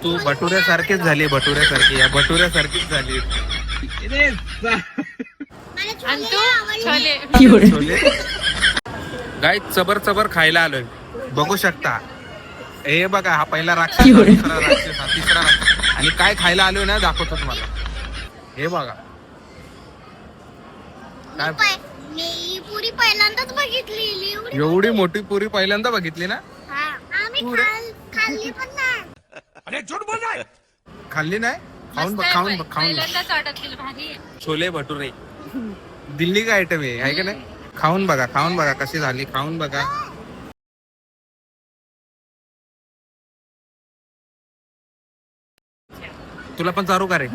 तू भटुऱ्यासारखीच झाली, भटुऱ्यासारखी, या भटुऱ्यासारखीच झाली. आणि तू छोले. छोले गाईत चबर चबर खायला आलोय, बघू शकता. हे बघा, हा पहिला राक्षस, हा दुसरा राक्षस, हा तिसरा राक्षस. आणि काय खायला आलोय ना, दाखवतो तुम्हाला. हे बघा काय, मी पुरी पहिल्यांदाच बघितली. एवढी मोठी पुरी पहिल्यांदा बघितली ना. आम्ही खाल्ली पण नाही. खाल्ली नाही. खाऊन बघ, खाऊन बघ, खाऊन बघ. पहिल्यांदाच वाटत भारी आहे. छोले भटुरे दिल्ली का आयटम आहे का नाही. खाऊन बघा, खाऊन बघा कशी झाली, खाऊन बघा. तुला पण चारू का रे.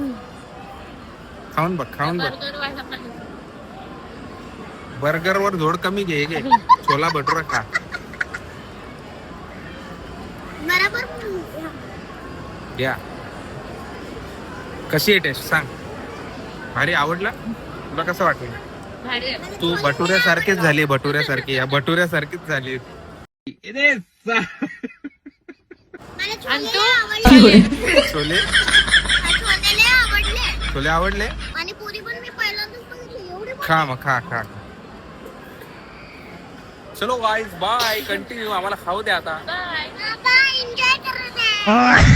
खाऊन बघ, खाऊन बघ. बर्गर वाला पण. बर्गर वर जोड कमी घे, घे छोला भटुरा खा. बरोबर. या कशी आहे टेस्ट सांग. भारी आवडला तुला, कसं वाटलं. भारी आहे. तू भटुऱ्यासारखीच झाली, भटुऱ्यासारखी, या भटुऱ्यासारखीच झाली. आणि तू छोले छोले आवडले. छोले आवडले. आणि पुरी पण मी पहिल्यांदाच बघितली. एवढी खा मग, खा खा. चलो गाइस, बाय. कंटिन्यू, आम्हाला खाऊ द्या आता. बाय. एन्जॉय करत आहे.